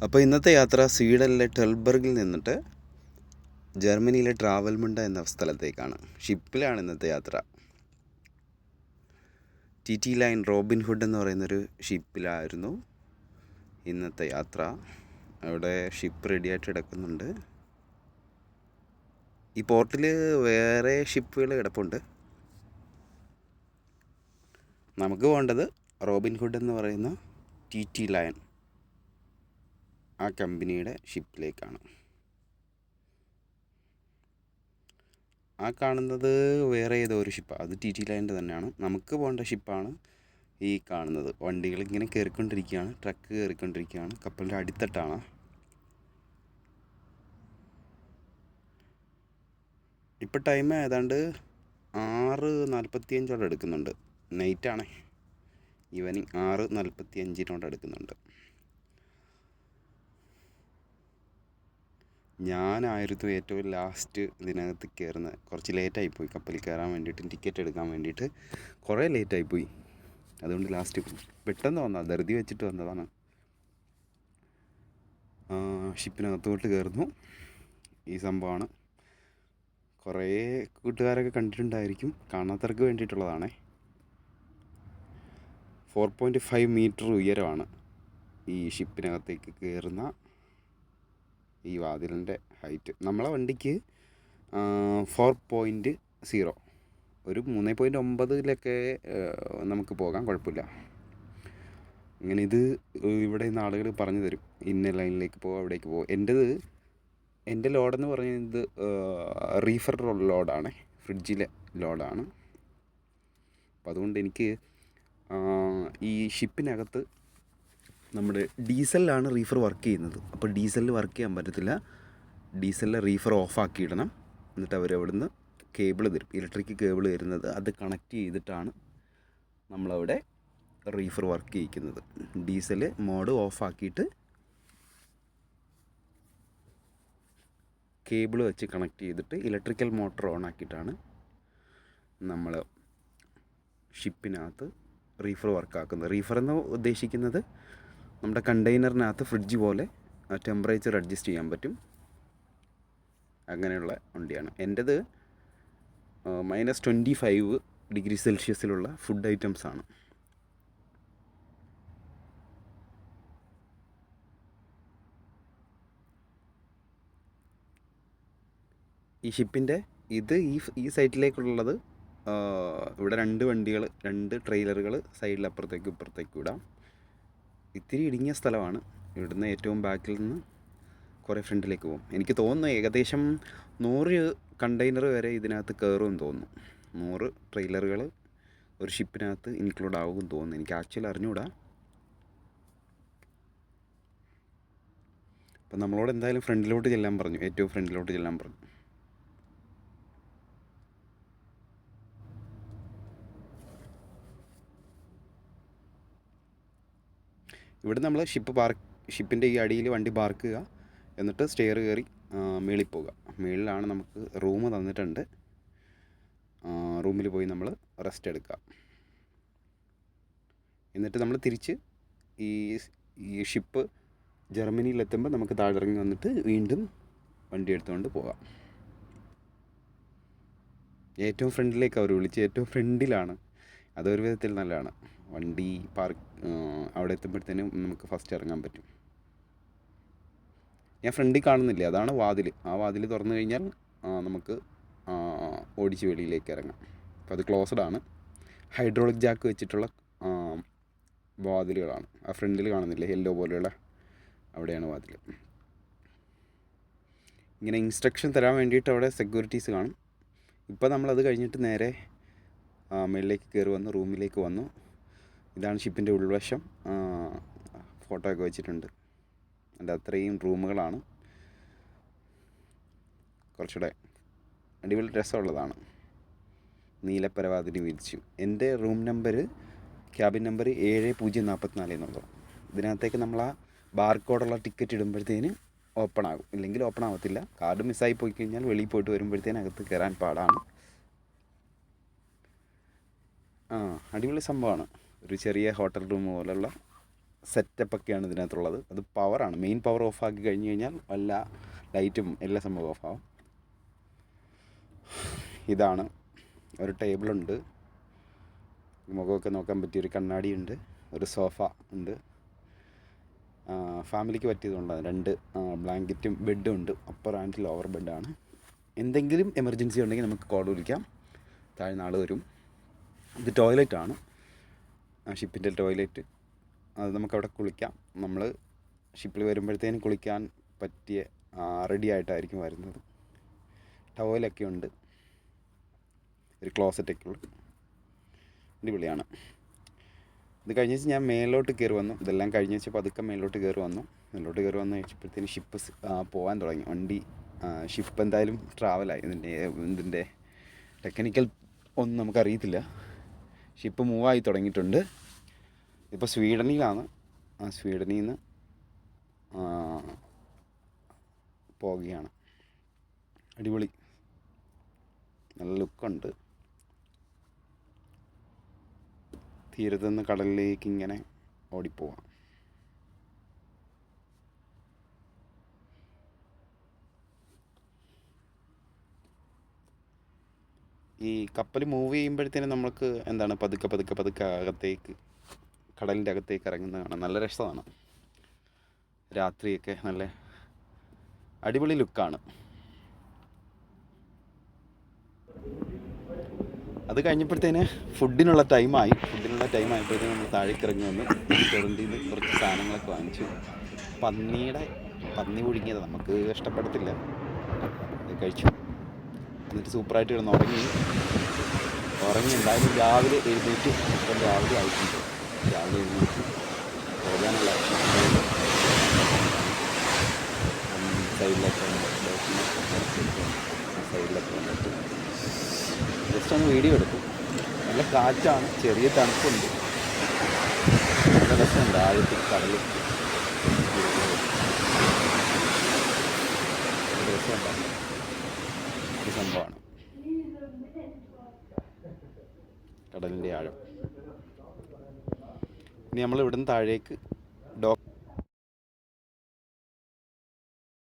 അപ്പോൾ ഇന്നത്തെ യാത്ര സ്വീഡനിലെ ടെൽബർഗിൽ നിന്നിട്ട് ജർമ്മനിയിലെ ട്രാവൽമുണ്ട എന്ന സ്ഥലത്തേക്കാണ്. ഷിപ്പിലാണ് ഇന്നത്തെ യാത്ര. TT ലൈൻ റോബിൻഹുഡ് എന്ന് പറയുന്നൊരു ഷിപ്പിലായിരുന്നു ഇന്നത്തെ യാത്ര. അവിടെ ഷിപ്പ് റെഡിയായിട്ട് കിടക്കുന്നുണ്ട്. ഈ പോർട്ടിൽ വേറെ ഷിപ്പുകൾ കിടപ്പുണ്ട്. നമുക്ക് പോകേണ്ടത് റോബിൻഹുഡ് എന്ന് പറയുന്ന TT ലൈൻ ആ കമ്പനിയുടെ ഷിപ്പിലേക്കാണ്. ആ കാണുന്നത് വേറെ ഏതോ ഒരു ഷിപ്പാണ്, അത് TT ലൈനിൻ്റെ തന്നെയാണ്. നമുക്ക് പോകേണ്ട ഷിപ്പാണ് ഈ കാണുന്നത്. വണ്ടികൾ ഇങ്ങനെ കയറിക്കൊണ്ടിരിക്കുകയാണ്, ട്രക്ക് കയറിക്കൊണ്ടിരിക്കുകയാണ്. കപ്പലിൻ്റെ അടിത്തട്ടാണ്. ഇപ്പോൾ ടൈം ഏതാണ്ട് 6:45 എടുക്കുന്നുണ്ട്. നൈറ്റാണ്, ഈവനിങ് 6:45 എടുക്കുന്നുണ്ട്. ഞാനായിരുന്നു ഏറ്റവും ലാസ്റ്റ് ഇതിനകത്ത് കയറുന്നത്. കുറച്ച് ലേറ്റായിപ്പോയി കപ്പലിൽ കയറാൻ വേണ്ടിയിട്ട്, ടിക്കറ്റ് എടുക്കാൻ വേണ്ടിയിട്ട് കുറേ ലേറ്റായിപ്പോയി. അതുകൊണ്ട് ലാസ്റ്റ് പെട്ടെന്ന് വന്നതാണ്, ധൃതി വെച്ചിട്ട് വന്നതാണ്. ഷിപ്പിനകത്തോട്ട് കയറുന്നു. ഈ സംഭവമാണ്. കുറേ കൂട്ടുകാരൊക്കെ കണ്ടിട്ടുണ്ടായിരിക്കും, കാണാത്തവർക്ക് വേണ്ടിയിട്ടുള്ളതാണേ. 4.5 മീറ്റർ ഉയരമാണ് ഈ ഷിപ്പിനകത്തേക്ക് കയറുന്ന ഈ വാതിലിൻ്റെ ഹൈറ്റ്. നമ്മളെ വണ്ടിക്ക് 4.0, ഒരു 3.9 നമുക്ക് പോകാൻ കുഴപ്പമില്ല. ഇങ്ങനെ ഇത് ഇവിടെ നിന്ന് ആളുകൾ പറഞ്ഞു തരും, ഇന്ന ലൈനിലേക്ക് പോകും, അവിടേക്ക് പോകും. എൻ്റെ ലോഡെന്ന് പറയുന്നത് റീഫർ ലോഡാണ്, ഫ്രിഡ്ജിലെ ലോഡാണ്. അപ്പം അതുകൊണ്ട് എനിക്ക് ഈ ഷിപ്പിനകത്ത് നമ്മുടെ ഡീസലിലാണ് റീഫർ വർക്ക് ചെയ്യുന്നത്. അപ്പോൾ ഡീസലിൽ വർക്ക് ചെയ്യാൻ പറ്റത്തില്ല. ഡീസലിലെ റീഫർ ഓഫാക്കി ഇടണം. എന്നിട്ട് അവരവിടുന്ന് കേബിൾ തരും, ഇലക്ട്രിക് കേബിൾ തരുന്നത്. അത് കണക്ട് ചെയ്തിട്ടാണ് നമ്മളവിടെ റീഫർ വർക്ക് ചെയ്യിക്കുന്നത്. ഡീസൽ മോഡ് ഓഫാക്കിയിട്ട് കേബിൾ വെച്ച് കണക്ട് ചെയ്തിട്ട് ഇലക്ട്രിക്കൽ മോട്ടർ ഓൺ ആക്കിയിട്ടാണ് നമ്മൾ ഷിപ്പിനകത്ത് റീഫർ വർക്കാക്കുന്നത്. റീഫർ എന്ന് ഉദ്ദേശിക്കുന്നത് നമ്മുടെ കണ്ടെയ്നറിനകത്ത് ഫ്രിഡ്ജ് പോലെ ടെമ്പറേച്ചർ അഡ്ജസ്റ്റ് ചെയ്യാൻ പറ്റും, അങ്ങനെയുള്ള വണ്ടിയാണ്. എൻ്റേത് -25°C ഫുഡ് ഐറ്റംസാണ്. ഈ ഷിപ്പിൻ്റെ ഈ സൈറ്റിലേക്കുള്ളത് ഇവിടെ 2 വണ്ടികൾ, 2 ട്രെയിലറുകൾ സൈഡിൽ അപ്പുറത്തേക്കും ഇപ്പുറത്തേക്കും ഇടാം. ഇത്തിരി ഇടുങ്ങിയ സ്ഥലമാണ്. ഇവിടുന്ന് ഏറ്റവും ബാക്കിൽ നിന്ന് കുറേ ഫ്രണ്ടിലേക്ക് പോകും. എനിക്ക് തോന്നുന്നു ഏകദേശം 100 കണ്ടെയ്നർ വരെ ഇതിനകത്ത് കയറുമെന്ന് തോന്നുന്നു. 100 ട്രെയിലറുകൾ ഒരു ഷിപ്പിനകത്ത് ഇൻക്ലൂഡ് ആകുമെന്ന് തോന്നുന്നു. എനിക്ക് ആക്ച്വലി അറിഞ്ഞുകൂടാ. അപ്പം നമ്മളോട് എന്തായാലും ഫ്രണ്ടിലോട്ട് ചെല്ലാൻ പറഞ്ഞു, ഏറ്റവും ഫ്രണ്ടിലോട്ട് ചെല്ലാൻ പറഞ്ഞു. ഇവിടെ നമ്മൾ ഷിപ്പിൻ്റെ ഈ അടിയിൽ വണ്ടി പാർക്ക് ചെയ്യുക, എന്നിട്ട് സ്റ്റെയർ കയറി മേളിൽ പോകുക. മേളിലാണ് നമുക്ക് റൂം തന്നിട്ടുണ്ട്. റൂമിൽ പോയി നമ്മൾ റെസ്റ്റ് എടുക്കുക. എന്നിട്ട് നമ്മൾ തിരിച്ച് ഈ ഷിപ്പ് ജർമ്മനിയിലെത്തുമ്പോൾ നമുക്ക് താഴെയിറങ്ങി വന്നിട്ട് വീണ്ടും വണ്ടി എടുത്തുകൊണ്ട് പോകാം. ഏറ്റവും ഫ്രണ്ടിലേക്ക് അവർ വിളിച്ച്, ഏറ്റവും ഫ്രണ്ടിലാണ്. അതൊരു വിധത്തിൽ നല്ലതാണ്. വണ്ടി അവിടെ എത്തുമ്പോഴത്തേനും നമുക്ക് ഫസ്റ്റ് ഇറങ്ങാൻ പറ്റും. ഞാൻ ഫ്രണ്ടിൽ കാണുന്നില്ലേ, അതാണ് വാതിൽ. ആ വാതിൽ തുറന്നു കഴിഞ്ഞാൽ നമുക്ക് ഓടിച്ച് വെളിയിലേക്ക് ഇറങ്ങാം. അപ്പോൾ അത് ക്ലോസ്ഡ് ആണ്. ഹൈഡ്രോളിക് ജാക്ക് വെച്ചിട്ടുള്ള വാതിലുകളാണ്. ആ ഫ്രണ്ടിൽ കാണുന്നില്ലേ, യെല്ലോ പോലെയുള്ള, അവിടെയാണ് വാതിൽ. ഇങ്ങനെ ഇൻസ്ട്രക്ഷൻ തരാൻ വേണ്ടിയിട്ട് അവിടെ സെക്യൂരിറ്റീസ് കാണും. ഇപ്പോൾ നമ്മളത് കഴിഞ്ഞിട്ട് നേരെ മേളിലേക്ക് കയറി വന്നു, റൂമിലേക്ക് വന്നു. ഇതാണ് ഷിപ്പിൻ്റെ ഉൾവശം. ഫോട്ടോ ഒക്കെ വെച്ചിട്ടുണ്ട്. അതിൻ്റെ അത്രയും റൂമുകളാണ്. കുറച്ചുകൂടെ അടിപൊളി രസമുള്ളതാണ്. നീലപ്പരവാതിന് വിരിച്ചു. എൻ്റെ റൂം നമ്പർ, ക്യാബിൻ നമ്പർ 7044 എന്നുള്ളത്. ഇതിനകത്തേക്ക് നമ്മൾ ആ ബാർകോഡുള്ള ടിക്കറ്റ് ഇടുമ്പോഴത്തേന് ഓപ്പൺ ആകും, ഇല്ലെങ്കിൽ ഓപ്പൺ ആവത്തില്ല. കാർഡ് മിസ്സായി പോയി കഴിഞ്ഞാൽ വെളിയിൽ പോയിട്ട് വരുമ്പോഴത്തേന് അകത്ത് കയറാൻ പാടാണ്. അടിപൊളി സംഭവമാണ്. ഒരു ചെറിയ ഹോട്ടൽ റൂം പോലുള്ള സെറ്റപ്പൊക്കെയാണ് ഇതിനകത്തുള്ളത്. അത് പവറാണ്, മെയിൻ പവർ ഓഫാക്കി കഴിഞ്ഞ് കഴിഞ്ഞാൽ എല്ലാ ലൈറ്റും എല്ലാ സംഭവം ഓഫാവും. ഇതാണ് ഒരു ടേബിളുണ്ട്, മുഖമൊക്കെ നോക്കാൻ പറ്റിയൊരു കണ്ണാടിയുണ്ട്, ഒരു സോഫ ഉണ്ട്, ഫാമിലിക്ക് പറ്റിയതുകൊണ്ടാണ്. 2 ബ്ലാങ്കറ്റും ബെഡും ഉണ്ട്. അപ്പർ ആൻഡ് ലോവർ ബെഡാണ്. എന്തെങ്കിലും എമർജൻസി ഉണ്ടെങ്കിൽ നമുക്ക് കോൾ വിളിക്കാം, താഴ്ന്ന ആൾ വരും. ഇത് ടോയ്ലറ്റാണ്, ഷിപ്പിൻ്റെ ടോയ്ലറ്റ്. അത് നമുക്കവിടെ കുളിക്കാം. നമ്മൾ ഷിപ്പിൽ വരുമ്പോഴത്തേനും കുളിക്കാൻ പറ്റിയ റെഡി ആയിട്ടായിരിക്കും വരുന്നത്. ടവലൊക്കെ ഉണ്ട്, ഒരു ക്ലോസറ്റൊക്കെ ഉള്ളു, അടിപൊളിയാണ്. ഇത് കഴിഞ്ഞ് വെച്ച് ഞാൻ മേലോട്ട് കയറി വന്നു. ഇതെല്ലാം കഴിഞ്ഞ് വെച്ച് പതുക്കെ മേലോട്ട് കയറി വന്നു കഴിച്ചപ്പോഴത്തേന് ഷിപ്പ് പോകാൻ തുടങ്ങി. വണ്ടി ഷിപ്പ് എന്തായാലും ട്രാവലായി. ഇതിൻ്റെ ടെക്നിക്കൽ ഒന്നും നമുക്കറിയത്തില്ല. ഷിപ്പ് മൂവായി തുടങ്ങിയിട്ടുണ്ട്. ഇപ്പോൾ സ്വീഡനിലാണ്. സ്വീഡനിൽ നിന്ന് പോവുകയാണ്. അടിപൊളി, നല്ല ലുക്കുണ്ട്. തീരത്തു നിന്ന് കടലിലേക്ക് ഇങ്ങനെ ഓടിപ്പോവാം. ഈ കപ്പൽ മൂവ് ചെയ്യുമ്പോഴത്തേനും നമുക്ക് എന്താണ് പതുക്കെ അകത്തേക്ക്, കടലിൻ്റെ അകത്തേക്ക് ഇറങ്ങുന്നത് കാണാൻ നല്ല രസമാണ്. രാത്രിയൊക്കെ നല്ല അടിപൊളി ലുക്കാണ്. അത് കഴിഞ്ഞപ്പോഴത്തേന് ഫുഡിനുള്ള ടൈമായപ്പോഴത്തേന് നമ്മൾ താഴേക്ക് ഇറങ്ങി വന്നു. റെസ്റ്റോറൻറ്റിൽ നിന്ന് കുറച്ച് സാധനങ്ങളൊക്കെ വാങ്ങിച്ചു. പന്നി പുഴുങ്ങിയത് നമുക്ക് ഇഷ്ടപ്പെടത്തില്ല, അത് കഴിച്ചു. എന്നിട്ട് സൂപ്പറായിട്ട് കിടന്ന് ഉറങ്ങി. എന്തായാലും രാവിലെ എഴുന്നേറ്റ്, ഇപ്പം രാവിലെ ആയിട്ടുണ്ട്. രാവിലെ എഴുന്നേറ്റ് പോകാനുള്ള സൈഡിലൊക്കെ വന്നിട്ട് ജസ്റ്റ് ഒന്ന് വീഡിയോ എടുത്തു. നല്ല കാറ്റാണ്, ചെറിയ തണുപ്പുണ്ട്, നല്ല രസമുണ്ട്. ആദ്യത്തെ കടൽ രസമുണ്ടാകും ഒരു സംഭവമാണ് കടലിൻ്റെ ആഴം. ഇനി നമ്മൾ ഇവിടുന്ന് താഴേക്ക്